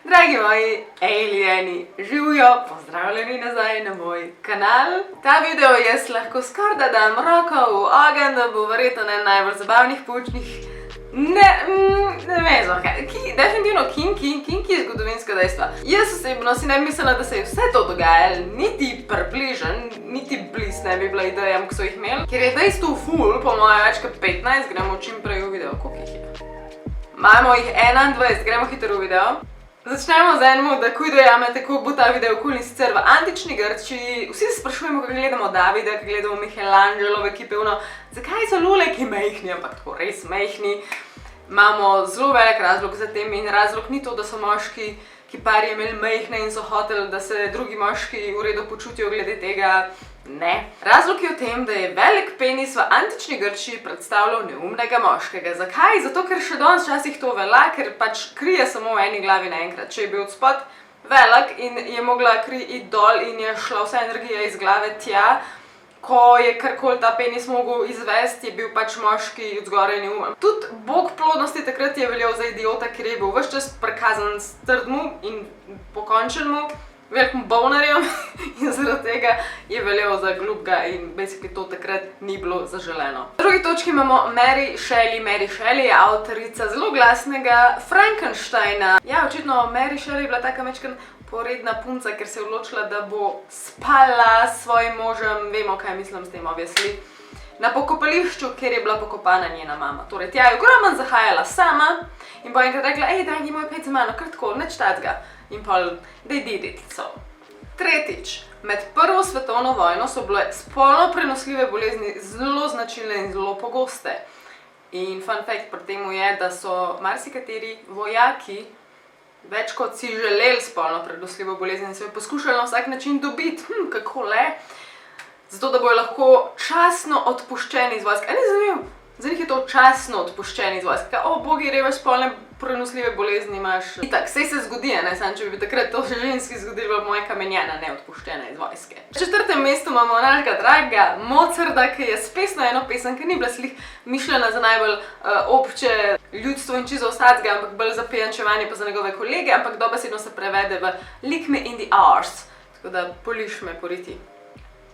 Dragi moji alieni, živijo, pozdravljeni nazaj na moj kanal. Ta video jaz lahko skorda dam roko v ogenj, da bo verjetno ne najbolj zabavnih, poučnih, ne vem zakaj, definitivno kinki je zgodovinska dejstva. Jaz osebno si ne bi mislila, da se je vse to dogajalo, niti približen, niti bliz ne bi bila idejam, ki so jih imeli. Ker je dejstvo ful, po moje več kot 15, gremo čim prej v video, koliko jih je. Imamo jih 21, gremo hitro v video. Začnemo z enim, da kuj dojamete, kako bo ta video kul in sicer v antični Grčiji. Vsi se sprašujemo, kako gledamo Davida, kako gledamo Michelangelove kipe, zakaj so luleki majhni, ampak tako res majhni. Imamo zelo velik razlog za tem in razlog ni to, da so moški kiparji imeli majhne in so hoteli, da se drugi moški v redu počutijo glede tega. Ne. Razlog je v tem, da je velik penis v antični Grčiji predstavljal neumnega moškega. Zakaj? Zato, ker še danes včasih to velja, ker pač kri je samo v eni glavi naenkrat. Če je bil odspod velik in je mogla kri iti dol in je šla vsa energija iz glave tja, ko je karkoli ta penis mogel izvesti, je bil pač moški od zgoraj neumen. Tudi bog plodnosti takrat je veljal za idiota, ker je bil ves čas prikazan strdmu in pokončenmu, velikim bovnarjem in zaradi tega je veljal za glupga in basically to takrat ni bilo zaželeno. Na drugi točki imamo Mary Shelley. Mary Shelley je avtorica zelo glasnega Frankensteina. Ja, očitno Mary Shelley je bila taka mečkan poredna punca, ker se je odločila, da bo spala s svojim možem, vemo kaj mislim s tem, obviously, na pokopališču, kjer je bila pokopana njena mama. Torej, tja je ogroman zahajala sama in bo enkrat rekla, dragi moj, pejte mano, kar tako, nič tacga. In pol, they did it, so. Tretjič, med Prvo svetovno vojno so bile spolno prenosljive bolezni zelo značilne in zelo pogoste. In fun fact pri temu je, da so marsikateri vojaki več kot si želeli spolno prenosljivo bolezni in so jo poskušali na vsak način dobiti. Kako le? Zato, da bojo lahko časno odpuščeni iz vojske. Ni zanimivo? Za njih je to časno odpuščeni iz vojske. O, bogi, reveč spolne prenosljive bolezni imaš. Itak, sej se zgodi, ne, sam če bi takrat to še ženski zgodilo, moja kamenjana ne odpuščena iz vojske. Na 4. mestu imamo našega dragega Mozarta, ki je spesno eno pesem, ki ni bila slih mišljena za najbolj obče ljudstvo in čisto vsacga, ampak bolj za pijančevanje pa za njegove kolege, ampak dobesedno se prevede v Lick me in the arse. Tako da poliš me po riti.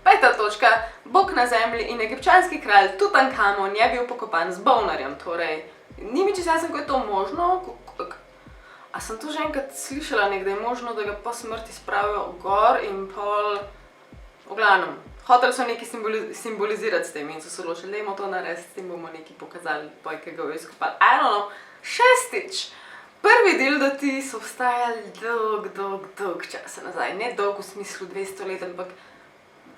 5. točka, Bog na zemlji in egipčanski kralj Tutankamon je bil pokopan z bovnarjem, torej ni mi čisto jasno, ko je to možno. A sem to že enkrat slišala nekaj, da je možno, da ga po smrti spravijo gor in pol. V glavnem, hoteli so nekaj simbolizirati s tem in so se odločili, dajmo to narediti, s tem bomo nekaj pokazali, poj, ki ga bojo izkopali. I don't know. 6. Prvi dildoti so obstajali dolg časa nazaj. Ne dolg v smislu 200 let, ampak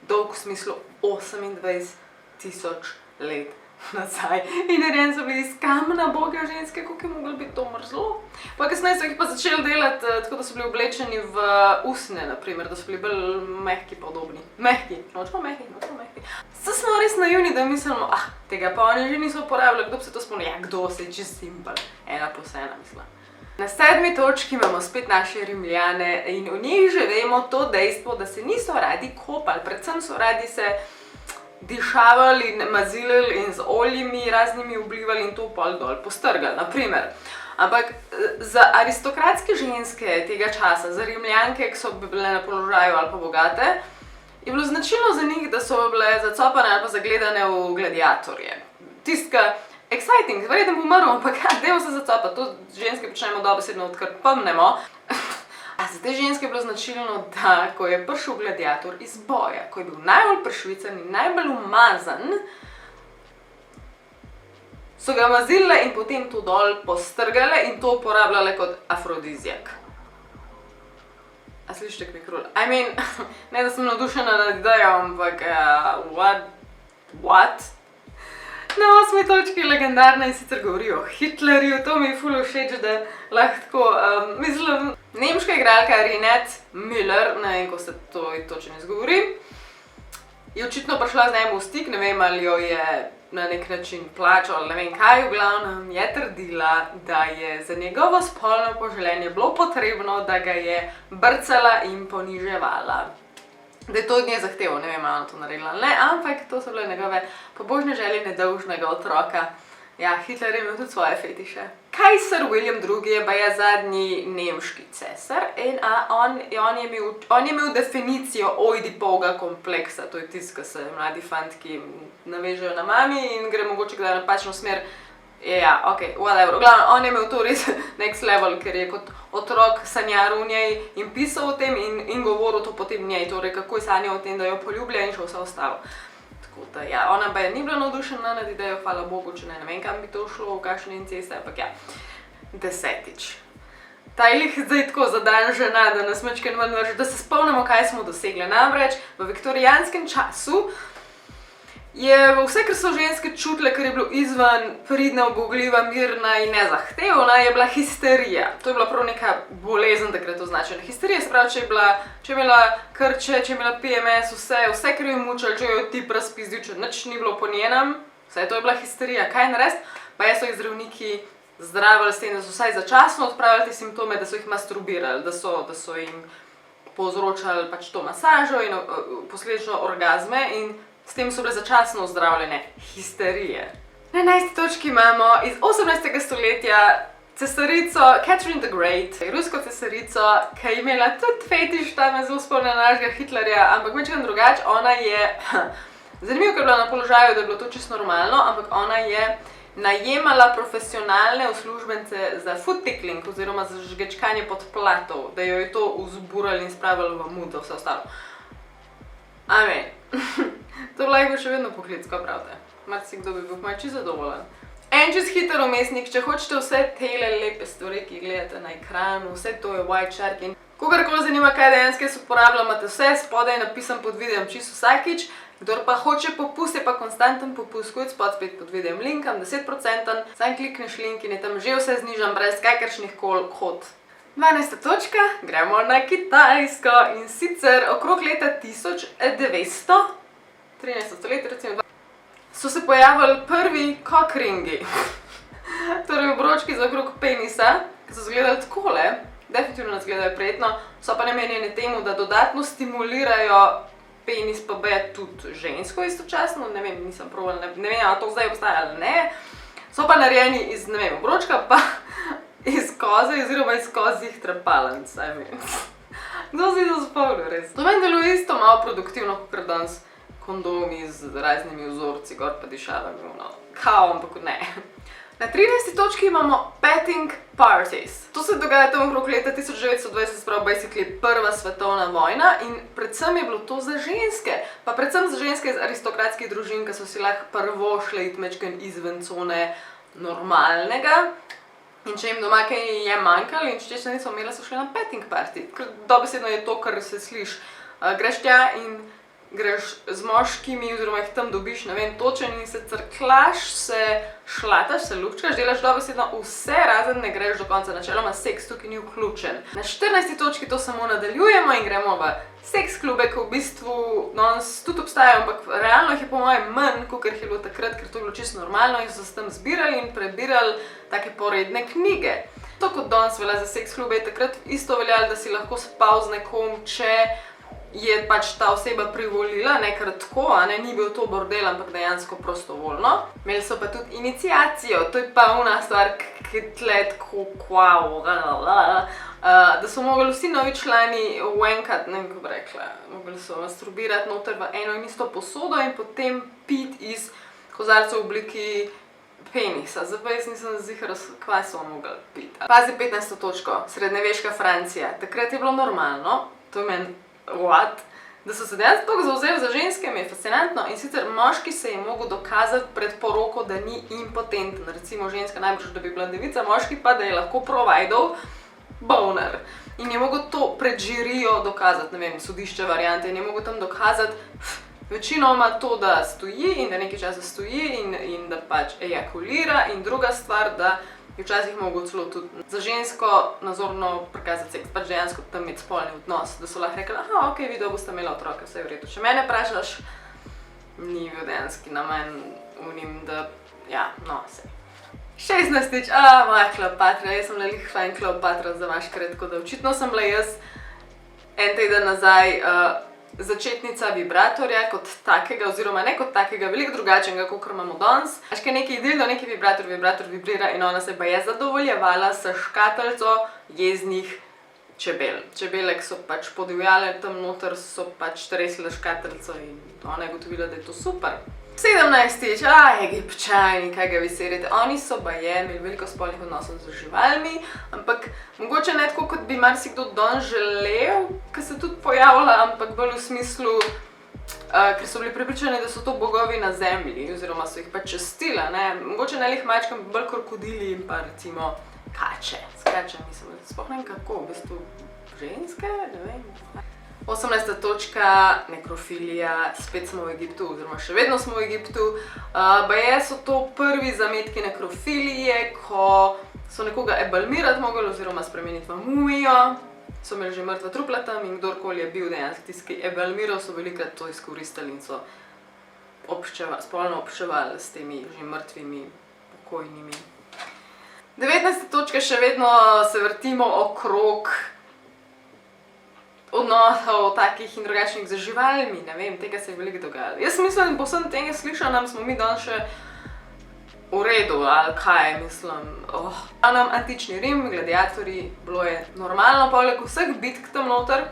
dolg v smislu 28,000 let nazaj. In narejeni so bili iz kamna, boga ženske, koliko je moglo biti to mrzlo. Pa kasneje so jih pa začeli delati tako, da so bili oblečeni v usne, naprimer, da so bili bolj mehki podobni. Mehki, nočemo mehki. Saj smo res naivni, da mislimo, tega pa oni že niso uporabljali, kdo bi se to spomnil? Ja, kdo se je čist simpel. 1+1, mislim. Na 7. točki imamo spet naše Rimljane in v njih že vemo to dejstvo, da se niso radi kopali, predvsem so radi se dišavali in mazilili in z oljimi raznimi vplivali in to pol dol postrgali, naprimer. Ampak za aristokratske ženske tega časa, za Rimljanke, ki so bile na položaju ali pa bogate, je bilo značilno za njih, da so bile zacopane ali pa zagledane v gladiatorje. Tistka exciting, verjetno bo umrl, ampak dajmo se zacopati, to ženske počnemo dobesedno odkar pomnemo. Za te ženske je bilo značilno, da ko je prišel gladiator iz boja, ko je bil najbolj prešvican in najbolj umazan, so ga mazile in potem to dol postrgale in to uporabljale kot afrodizijak. A slišite, kak mi krul? I mean, ne da sem navdušena nad idejo, ampak what? Na 8. točki legendarna in sicer govori o Hitlerju, to mi je ful všeč, da lahko tako, mislim, nemška igralka Renate Müller, ne vem, ko se to točno izgovori, je očitno prišla z njim v stik, ne vem, ali jo je na nek način plačal, ali ne vem kaj, v glavnem je trdila, da je za njegovo spolno poželenje bilo potrebno, da ga je brcala in poniževala. Da je to od nje zahteval, ne vem, ali ona to naredila ali ne, ampak to so bile njegove pobožne želje nedolžnega otroka, Ja, Hitler je imel tudi svoje fetiše. Kajser William II. Je baje zadnji nemški cesar in on je imel definicijo Oidipovega kompleksa. To je tisto, ko se mladi fantki navežejo na mami in gre mogoče kdaj v napačno smer. Ja, ok, whatever. Glavno, on je imel to res next level, ker je kot otrok sanjaril v njej in pisal o tem in govoril to potem njej, torej kako je sanjal o tem, da jo poljublja in še vse ostalo. Tako da, ja, ona pa je ni bila navdušena nad idejo, hvala Bogu, če ne vem, kam bi to šlo, v kakšne inceste, ampak ja. 10. Ta je lih zdaj tako za dan žena, da nas mečken ven vrže, da se spomnimo, kaj smo dosegli. Namreč v viktorijanskem času je vse, kar so ženske čutile, kar je bilo izven, pridna, ubogljiva, mirna in nezahtevna, je bila histerija. To je bila prav neka bolezen, takrat označena. Histerija se pravi, če je imela krče, če je imela PMS, vse, kar jo je mučalo, če jo je tip razpizdil, če nič ni bilo po njenem, vse to je bila histerija. Kaj narediti? Pa so jih zdravniki zdravili s tem, da so vsaj začasno odpravili te simptome, da so jih masturbirali, da so jim povzročali pač to masažo in posledično orgazme in s tem so bile začasno ozdravljene histerije. Na 11. točki imamo iz 18. stoletja cesarico Catherine the Great, rusko cesarico, ki je imela tudi fetiš, tam je zelo spomnila na našega Hitlerja, ampak večkrat drugače. Ona je, zanimivo, ker je bila na položaju, da je bilo to čisto normalno, ampak ona je najemala profesionalne uslužbence za foot tickling oziroma za žgečkanje podplatov, da jo je to vzburali in spravili v mood, vse ostalo. Amen. To lahko še vedno poklic, ko pravite. Marsikdo bi bil čisto zadovoljen. En čist hiter umestnik, če hočete vse tele lepe stvari, ki gledate na ekranu, vse to je White Shark in kogarkoli zanima, kaj dejansko se uporablja, imate vse spodaj napisan pod videom čisto vsakič. Kdor pa hoče popust, je pa konstanten popust, kot spod spet pod videom linkam, 10%, sam klikneš link in je tam že vse znižam brez kakršnih kol kod. 12. točka, gremo na Kitajsko in sicer okrog leta 1900, 13. stoletje recimo, so se pojavili prvi cockringi. Torej obročki za okrog penisa, ki so izgledali takole, definitivno izgledajo prijetno, so pa namenjeni temu, da dodatno stimulirajo penis pa tudi žensko istočasno, ne vem, nisem probala, ne vem, ali to zdaj obstaja ali ne. So pa narejeni iz, ne vem, obročka pa iz koze oziroma iz kozjih trepalnic, Kdo si to spomnil, res? To meni deluje isto malo produktivno, kot danes kondomi z raznimi vzorci, gor pa dišavami, kao, ampak ne. Na 13. točki imamo petting parties. To se dogaja tam okrog leta 1920, sprav basically prva svetovna vojna in predvsem je bilo to za ženske. Pa predvsem za ženske iz aristokratskih družin, ki so si lahko prvo šle iti mečken izven cone normalnega. In če jim doma kaj je manjkalo in če niso imeli, so šli na petting party. Dobesedno je to, kar se sliši. Greš tja in greš z moškimi oziroma jih tam dobiš, ne vem, točen in se crklaš, se šlataš, se lupčkaš, delaš dobesedno vse, razen ne greš do konca, načeloma seks tukaj ni vključen. Na 14. točki to samo nadaljujemo in gremo v seks klube, ki v bistvu tudi obstajajo, ampak realno jih je po mojem manj, kot jih je bilo takrat, ker to je bilo čisto normalno in so se tam zbirali in prebirali take poredne knjige. To kot danes velja za seks klube, je takrat isto veljalo, da si lahko spal z nekom, če je pač ta oseba privolila, ne kar tako, ni bil to bordel, ampak dejansko prostovoljno. Imeli so pa tudi iniciacijo, to je pa ona stvar, ki tle tako da so mogli vsi novi člani wankati, ne vem, kako bi rekla, mogli so masturbirati noter v eno in isto posodo in potem piti iz kozarca v obliki penisa. Zdaj pa jaz nisem ziher, kva so mogli piti. Pazi 15. točko, srednjeveška Francija. Takrat je bilo normalno, to je meni da so se dejansko tako zavzeli za ženske, mi je fascinantno in sicer moški se je mogel dokazati pred poroko, da ni impotenten, recimo ženska najbrž, da bi bila devica, moški pa, da je lahko providal boner. In je mogel to pred žirijo dokazati, ne vem, sodišče variante, in je mogel tam dokazati večinoma to, da stoji in da nekaj časa stoji in da pač ejakulira in druga stvar, da je včasih mogel celo tudi za žensko nazorno prikazati seks, pač dejansko tam imeti spolni odnos, da so lahko rekli, aha, ok, videl boste imela otroke, vse je v redu. Če mene vprašaš, ni bil dejanski namen unim, da, ja, no, sej. 16. Moja Kleopatra, jaz sem bila lih fajn Kleopatra za vaškrat, tako da očitno sem bila jaz en teden nazaj začetnica vibratorja kot takega, oziroma ne kot takega, veliko drugačnega, kot imamo danes. Kaj neki dildo, neki vibrator vibrira in ona se pa je zadovoljevala s škatlico jeznih čebel. Čebele, ki so pač podivjale tam noter, so pač tresle škatlico in ona je gotovila, da je to super. 17. Egipčani, kaj ga vi serite. Oni so baje imeli veliko spolnih odnosov z živalmi, ampak mogoče ne tako, kot bi marsikdo danes želel, ki se tudi pojavlja, ampak bolj v smislu, ker so bili prepričani, da so to bogovi na zemlji, oziroma so jih pač častila, ne. Mogoče ne lih mačkam, bolj krokodili in pa recimo kače. S kačami sem, sploh ne vem kako, v bistvu ženske, ne vem. 18. točka, nekrofilija, spet smo v Egiptu, oziroma še vedno smo v Egiptu. Baje so to prvi zametki nekrofilije, ko so nekoga ebalmirati mogli, oziroma spremeniti v mumijo. So imeli že mrtva trupla tam in kdorkoli je bil dejansko tisti, ki ebalmiral, so velikrat to izkoristili in so spolno obščevali s temi že mrtvimi pokojnimi. 19. točka, še vedno se vrtimo okrog odnosov takih in drugačnih z živalmi, ne vem, tega se je veliko dogajalo. Jaz mislim, da po vsem tega slišanem smo mi danes še v redu, ali kaj, mislim. Nam antični Rim, gladiatorji, bilo je normalno, poleg vseh bitk tam noter,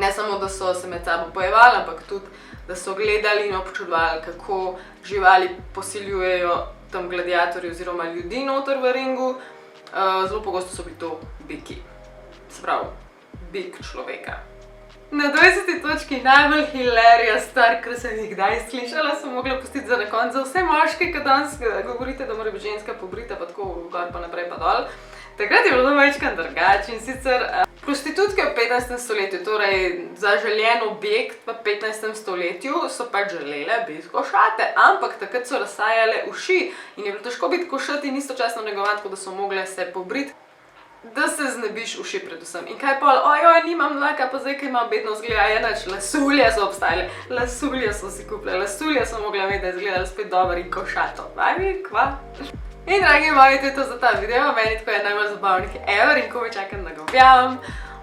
ne samo, da so se med sabo bojevali, ampak tudi, da so gledali in občudovali, kako živali posiljujejo tam gladiatorji oziroma ljudi noter v ringu. Zelo pogosto so bili to biki. Se pravi, bik človeka. Na 20. točki najbolj hilarija stvar, kar sem jih kdaj slišala, sem mogla pustiti za na konec. Za vse moške, ki danes govorite, da mora biti ženska pobrita, pa tako gor pa naprej pa dol. Takrat je bilo to majčkeno drugače in sicer prostitutke v 15. stoletju, torej zaželjen objekt v 15. stoletju, so pač želele biti košate, ampak takrat so razsajale uši in je bilo težko biti košat in istočasno negovan, tako da so mogle se pobriti, da se znebiš uši predvsem. In kaj pol, ojoj, nimam dlaka, pa zdaj, kaj imam bedno zgleda, enač, lasulje so obstajale, lasulje so si kupile, lasulje so mogla imeti, da je izgledala spet dobro in košato. Bavi, kva? In dragi moji, to je to za ta video, meni tako je najbolj zabavnih ever in ko me čakam, da ga objavim.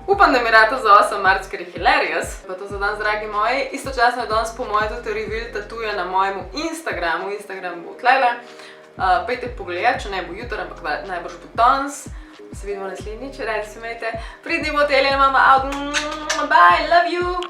Upam, da mi rata za 8. marc, ker je hilarious. Pa to za danes, dragi moji. Istočasno je danes po moje tudi reveal tatuje na mojemu Instagramu. Instagram bo tlele. Pejte pogledati, če ne bo jutro, ampak najbrž bo danes. Se vidimo naslednjič, radi se imejte. Pridni botelje, mama out. Bye, love you!